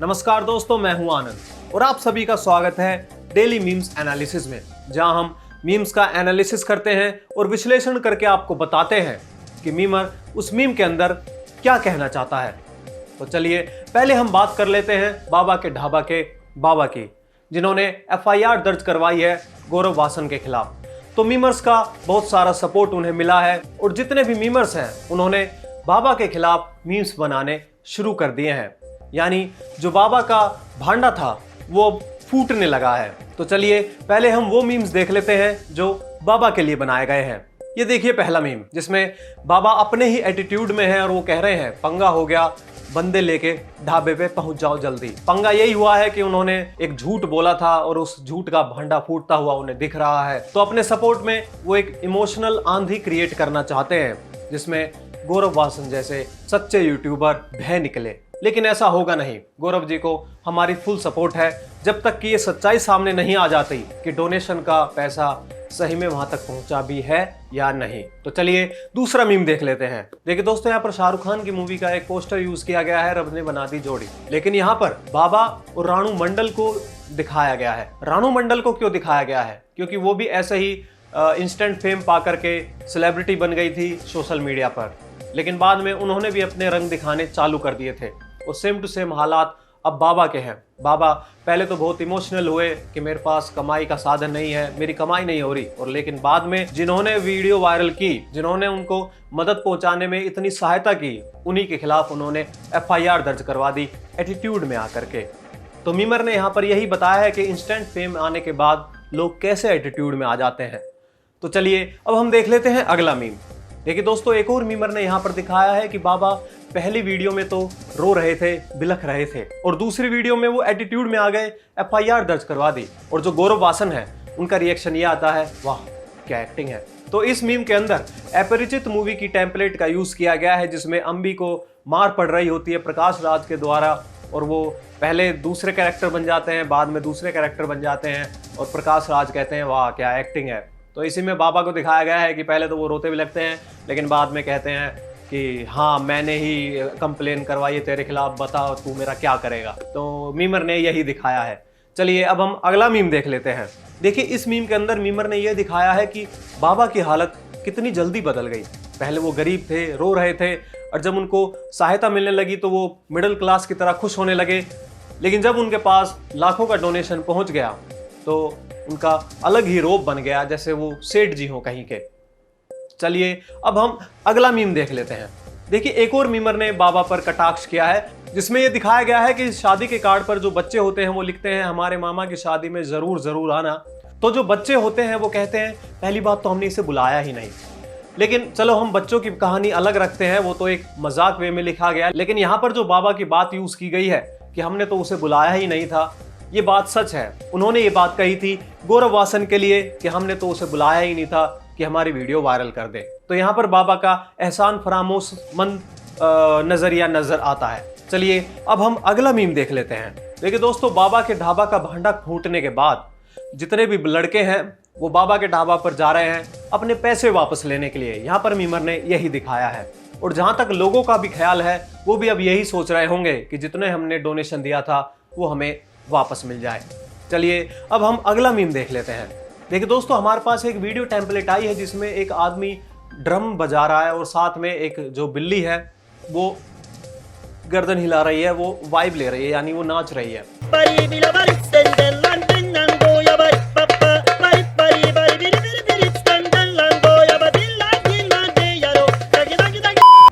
नमस्कार दोस्तों, मैं हूं आनंद और आप सभी का स्वागत है डेली मीम्स एनालिसिस में, जहां हम मीम्स का एनालिसिस करते हैं और विश्लेषण करके आपको बताते हैं कि मीमर उस मीम के अंदर क्या कहना चाहता है। तो चलिए पहले हम बात कर लेते हैं बाबा के ढाबा के बाबा की, जिन्होंने FIR दर्ज करवाई है गौरव वासन के खिलाफ। तो मीमर्स का बहुत सारा सपोर्ट उन्हें मिला है और जितने भी मीमर्स हैं उन्होंने बाबा के खिलाफ मीम्स बनाने शुरू कर दिए हैं। यानी जो बाबा का भांडा था वो अब फूटने लगा है। तो चलिए पहले हम वो मीम्स देख लेते हैं जो बाबा के लिए बनाए गए हैं। ये देखिए पहला मीम, जिसमें बाबा अपने ही एटीट्यूड में है और वो कह रहे हैं पंगा हो गया, बंदे लेके ढाबे पे पहुंच जाओ जल्दी। पंगा यही हुआ है कि उन्होंने एक झूठ बोला था और उस झूठ का भांडा फूटता हुआ उन्हें दिख रहा है। तो अपने सपोर्ट में वो एक इमोशनल आंधी क्रिएट करना चाहते हैं जिसमें गौरव वासन जैसे सच्चे यूट्यूबर भय निकले, लेकिन ऐसा होगा नहीं। गौरव जी को हमारी फुल सपोर्ट है जब तक कि ये सच्चाई सामने नहीं आ जाती कि डोनेशन का पैसा सही में वहां तक पहुंचा भी है या नहीं। तो चलिए दूसरा मीम देख लेते हैं। देखिए दोस्तों, यहाँ पर शाहरुख खान की मूवी का एक पोस्टर यूज किया गया है, रब ने बना दी जोड़ी, लेकिन यहाँ पर बाबा और रानू मंडल को दिखाया गया है। रानू मंडल को क्यों दिखाया गया है? क्योंकि वो भी ऐसे ही इंस्टेंट फेम पा करके सेलिब्रिटी बन गई थी सोशल मीडिया पर, लेकिन बाद में उन्होंने भी अपने रंग दिखाने चालू कर दिए थे और सेम टू सेम हालात अब बाबा के हैं। बाबा पहले तो बहुत इमोशनल हुए कि मेरे पास कमाई का साधन नहीं है, मेरी कमाई नहीं हो रही, और लेकिन बाद में जिन्होंने वीडियो वायरल की, जिन्होंने उनको मदद पहुंचाने में इतनी सहायता की, उन्हीं के खिलाफ उन्होंने FIR दर्ज करवा दी एटीट्यूड में आकर के। तो मीमर ने यहाँ पर यही बताया है कि इंस्टेंट फेम आने के बाद लोग कैसे एटीट्यूड में आ जाते हैं। तो चलिए अब हम देख लेते हैं अगला मीम। देखिए दोस्तों, एक और मीमर ने यहाँ पर दिखाया है कि बाबा पहली वीडियो में तो रो रहे थे, बिलख रहे थे, और दूसरी वीडियो में वो एटीट्यूड में आ गए, FIR दर्ज करवा दी। और जो गौरव वासन है उनका रिएक्शन ये आता है, वाह क्या एक्टिंग है। तो इस मीम के अंदर अपरिचित मूवी की टेम्पलेट का यूज किया गया है, जिसमें अम्बी को मार पड़ रही होती है प्रकाश राज के द्वारा, और वो पहले दूसरे कैरेक्टर बन जाते हैं, बाद में दूसरे कैरेक्टर बन जाते हैं, और प्रकाश राज कहते हैं वाह क्या एक्टिंग है। तो इसी में बाबा को दिखाया गया है कि पहले तो वो रोते भी लगते हैं, लेकिन बाद में कहते हैं कि हाँ मैंने ही कंप्लेन करवाई है तेरे खिलाफ, बता तू मेरा क्या करेगा। तो मीमर ने यही दिखाया है। चलिए अब हम अगला मीम देख लेते हैं। देखिए इस मीम के अंदर मीमर ने यह दिखाया है कि बाबा की हालत कितनी जल्दी बदल गई। पहले वो गरीब थे, रो रहे थे, और जब उनको सहायता मिलने लगी तो वो मिडिल क्लास की तरह खुश होने लगे, लेकिन जब उनके पास लाखों का डोनेशन पहुंच गया तो उनका अलग ही रोब बन गया, जैसे वो सेठ जी हो कहीं के। चलिए अब हम अगला मीम देख लेते हैं। देखिए एक और मीमर ने बाबा पर कटाक्ष किया है, जिसमें यह दिखाया गया है कि शादी के कार्ड पर जो बच्चे होते हैं वो लिखते हैं हमारे मामा की शादी में जरूर जरूर आना। तो जो बच्चे होते हैं वो कहते हैं पहली बात तो हमने इसे बुलाया ही नहीं। लेकिन चलो हम बच्चों की कहानी अलग रखते हैं, वो तो एक मजाक वे में लिखा गया, लेकिन यहाँ पर जो बाबा की बात यूज की गई है कि हमने तो उसे बुलाया ही नहीं था, ये बात सच है। उन्होंने ये बात कही थी गौरव वासन के लिए कि हमने तो उसे बुलाया ही नहीं था कि हमारी वीडियो वायरल कर दे। तो यहाँ पर बाबा का एहसान फरामोश मंद नजरिया नजर आता है। चलिए अब हम अगला मीम देख लेते हैं। देखिए दोस्तों, बाबा के ढाबा का भांडा फूटने के बाद जितने भी लड़के हैं वो बाबा के ढाबा पर जा रहे हैं अपने पैसे वापस लेने के लिए। यहाँ पर मीमर ने यही दिखाया है, और जहां तक लोगों का भी ख्याल है वो भी अब यही सोच रहे होंगे कि जितने हमने डोनेशन दिया था वो हमें वापस मिल जाए। चलिए अब हम अगला मीम देख लेते हैं। देखिए दोस्तों, हमारे पास एक वीडियो टेम्पलेट आई है जिसमें एक आदमी ड्रम बजा रहा है और साथ में एक जो बिल्ली है वो गर्दन हिला रही है, वो वाइब ले रही है, यानी वो नाच रही है।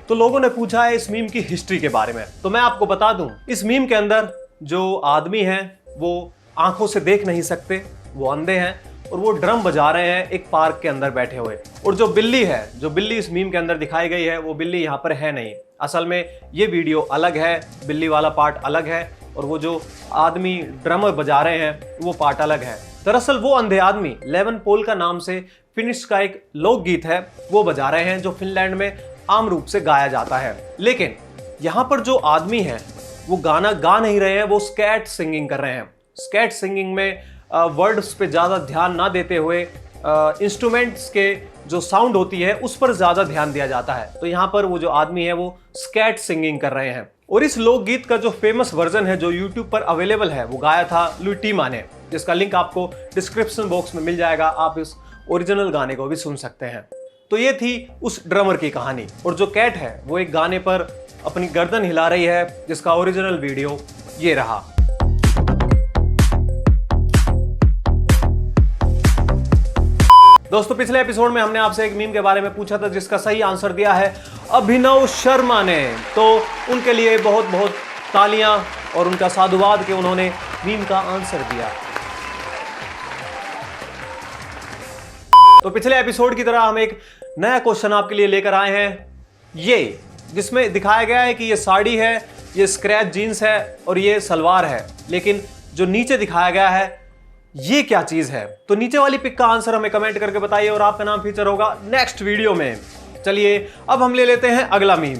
तो लोगों ने पूछा है इस मीम की हिस्ट्री के बारे में, तो मैं आपको बता दूं, इस मीम के अंदर जो आदमी हैं वो आंखों से देख नहीं सकते, वो अंधे हैं, और वो ड्रम बजा रहे हैं एक पार्क के अंदर बैठे हुए। और जो बिल्ली है, जो बिल्ली इस मीम के अंदर दिखाई गई है, वो बिल्ली यहाँ पर है नहीं। असल में ये वीडियो अलग है, बिल्ली वाला पार्ट अलग है, और वो जो आदमी ड्रम बजा रहे हैं वो पार्ट अलग है। दरअसल वो अंधे आदमी लेवन पोल का नाम से फिनिश का एक लोकगीत है वो बजा रहे हैं, जो फिनलैंड में आम रूप से गाया जाता है। लेकिन यहाँ पर जो आदमी है वो गाना गा नहीं रहे हैं, वो स्कैट सिंगिंग कर रहे हैं। स्कैट सिंगिंग में वर्ड्स पे ज़्यादा ध्यान ना देते हुए इंस्ट्रूमेंट्स के जो साउंड होती है उस पर ज़्यादा ध्यान दिया जाता है। तो यहाँ पर वो जो आदमी है वो स्कैट सिंगिंग कर रहे हैं। और इस लोकगीत का जो फेमस वर्जन है जो यूट्यूब पर अवेलेबल है वो गाया था लुई टीमा ने, जिसका लिंक आपको डिस्क्रिप्शन बॉक्स में मिल जाएगा। आप इस ओरिजिनल गाने को भी सुन सकते हैं। तो ये थी उस ड्रमर की कहानी। और जो कैट है वो एक गाने पर अपनी गर्दन हिला रही है, जिसका ओरिजिनल वीडियो ये रहा। दोस्तों, पिछले एपिसोड में हमने आपसे एक मीम के बारे में पूछा था जिसका सही आंसर दिया है अभिनव शर्मा ने। तो उनके लिए बहुत बहुत तालियां और उनका साधुवाद कि उन्होंने मीम का आंसर दिया। तो पिछले एपिसोड की तरह हम एक नया क्वेश्चन आपके लिए लेकर आए हैं, ये जिसमें दिखाया गया है कि ये साड़ी है, ये स्क्रैच जीन्स है और ये सलवार है, लेकिन जो नीचे दिखाया गया है ये क्या चीज है। तो नीचे वाली पिक का आंसर हमें कमेंट करके बताइए और आपका नाम फीचर होगा नेक्स्ट वीडियो में। चलिए अब हम ले लेते हैं अगला मीम।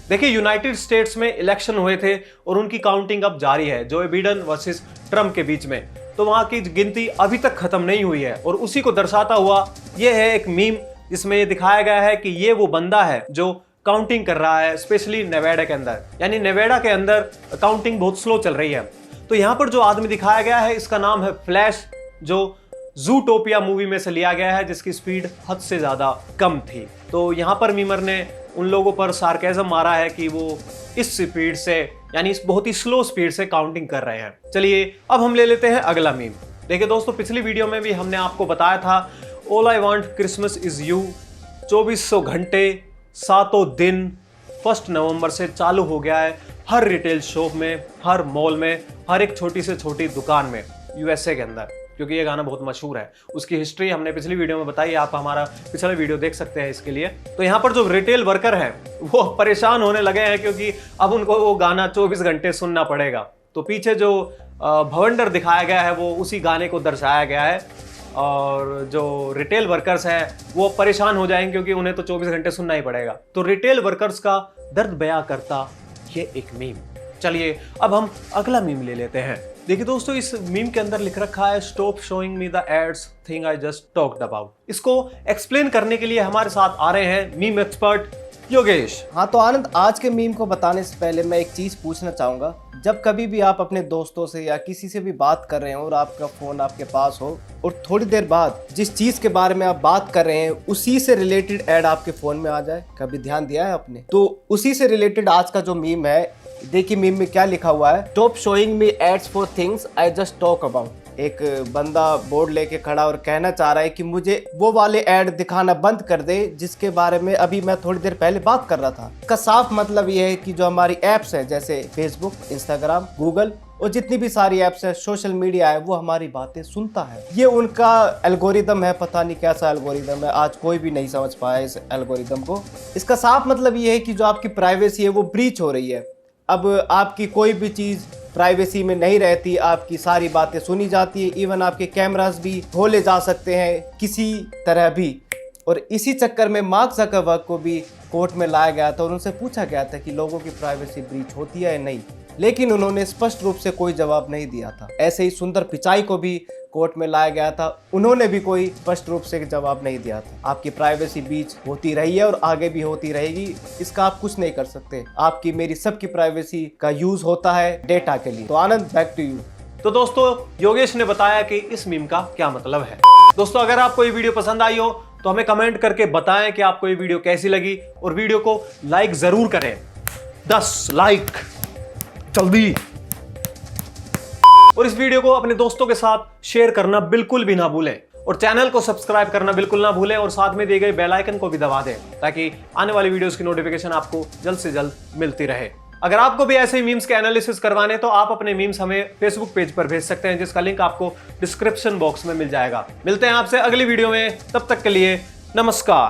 देखिए, यूनाइटेड स्टेट्स में इलेक्शन हुए थे और उनकी काउंटिंग अब जारी है, जो बिडेन वर्सेस ट्रम्प के बीच में। तो वहां की गिनती अभी तक खत्म नहीं हुई है और उसी को दर्शाता हुआ ये है एक मीम, जिसमें ये दिखाया गया है कि ये वो बंदा है जो काउंटिंग कर रहा है, स्पेशली नेवाडा के अंदर। यानी नेवाडा के अंदर काउंटिंग बहुत स्लो चल रही है। तो यहां पर जो आदमी दिखाया गया है इसका नाम है फ्लैश, जो ज़ूटोपिया मूवी में से लिया गया है, जिसकी स्पीड हद से ज्यादा कम थी। तो यहां पर मीमर ने उन लोगों पर सार्केज़म मारा है कि वो इस स्पीड से, यानी इस बहुत ही स्लो स्पीड से काउंटिंग कर रहे हैं। चलिए अब हम ले लेते हैं अगला मीम। देखिए दोस्तों, पिछली वीडियो में भी हमने आपको बताया था all I want Christmas is you 2400 घंटे 7 दिन 1 नवंबर से चालू हो गया है हर रिटेल शॉप में, हर मॉल में, हर एक छोटी से छोटी दुकान में यूएसए के अंदर, क्योंकि ये गाना बहुत मशहूर है। उसकी हिस्ट्री हमने पिछली वीडियो में बताई, आप हमारा पिछला वीडियो देख सकते हैं इसके लिए। तो यहाँ पर जो रिटेल वर्कर हैं वो परेशान होने लगे हैं, क्योंकि अब उनको वो गाना 24 घंटे सुनना पड़ेगा। तो पीछे जो भवंडर दिखाया गया है वो उसी गाने को दर्शाया गया है, और जो रिटेल वर्कर्स हैं वो परेशान हो जाएंगे क्योंकि उन्हें तो 24 घंटे सुनना ही पड़ेगा। तो रिटेल वर्कर्स का दर्द बयां करता ये एक मीम। चलिए अब हम अगला मीम ले लेते हैं। देखिए दोस्तों, इस मीम के अंदर लिख रखा है stop showing me the ads thing I just talked about. इसको एक्सप्लेन करने के लिए हमारे साथ आ रहे हैं मीम एक्सपर्ट योगेश। हाँ तो आनंद, आज के मीम को बताने से पहले मैं एक चीज पूछना चाहूंगा। जब कभी भी आप अपने दोस्तों से या किसी से भी बात कर रहे हो और आपका फोन आपके पास हो और थोड़ी देर बाद जिस चीज के बारे में आप बात कर रहे हैं उसी से रिलेटेड ऐड आपके फोन में आ जाए, कभी ध्यान दिया है आपने? तो उसी से रिलेटेड आज का जो मीम है, देखिए मीम में क्या लिखा हुआ है, stop showing me ads for things I just talk about. एक बंदा बोर्ड लेके खड़ा और कहना चाह रहा है कि मुझे वो वाले ऐड दिखाना बंद कर दे जिसके बारे में अभी मैं थोड़ी देर पहले बात कर रहा था। इसका साफ मतलब ये है कि जो हमारी एप्स है जैसे फेसबुक, इंस्टाग्राम, गूगल और जितनी भी सारी एप्स है, सोशल मीडिया है, वो हमारी बातें सुनता है। ये उनका एल्गोरिदम है, पता नहीं कैसा एल्गोरिदम है, आज कोई भी नहीं समझ पाया इस एल्गोरिदम को। इसका साफ मतलब ये है कि जो आपकी प्राइवेसी है वो ब्रीच हो रही है। अब आपकी कोई भी चीज़ प्राइवेसी में नहीं रहती, आपकी सारी बातें सुनी जाती है, इवन आपके कैमरास भी खोले जा सकते हैं किसी तरह भी। और इसी चक्कर में मार्क ज़करबर्ग को भी कोर्ट में लाया गया था और उनसे पूछा गया था कि लोगों की प्राइवेसी ब्रीच होती है या नहीं, लेकिन उन्होंने स्पष्ट रूप से कोई जवाब नहीं दिया था। ऐसे ही सुंदर पिचाई को भी कोर्ट में लाया गया था, उन्होंने भी कोई स्पष्ट रूप से जवाब नहीं दिया था। आपकी प्राइवेसी ब्रीच होती रही है और आगे भी होती रहेगी, इसका आप कुछ नहीं कर सकते। आपकी मेरी सबकी प्राइवेसी का यूज होता है डेटा के लिए। तो आनंद, बैक टू यू। तो दोस्तों, योगेश ने बताया कि इस मीम का क्या मतलब है। दोस्तों, अगर आपको ये वीडियो पसंद आई हो तो हमें कमेंट करके बताएं कि आपको ये वीडियो कैसी लगी, और वीडियो को लाइक जरूर करें। 10 लाइक जल्दी। और इस वीडियो को अपने दोस्तों के साथ शेयर करना बिल्कुल भी ना भूलें, और चैनल को सब्सक्राइब करना बिल्कुल ना भूलें, और साथ में दिए गए बेल आइकन को भी दबा दें ताकि आने वाली वीडियोस की नोटिफिकेशन आपको जल्द से जल्द मिलती रहे। अगर आपको भी ऐसे ही मीम्स के एनालिसिस करवाने तो आप अपने मीम्स हमें फेसबुक पेज पर भेज सकते हैं, जिसका लिंक आपको डिस्क्रिप्शन बॉक्स में मिल जाएगा। मिलते हैं आपसे अगली वीडियो में, तब तक के लिए नमस्कार।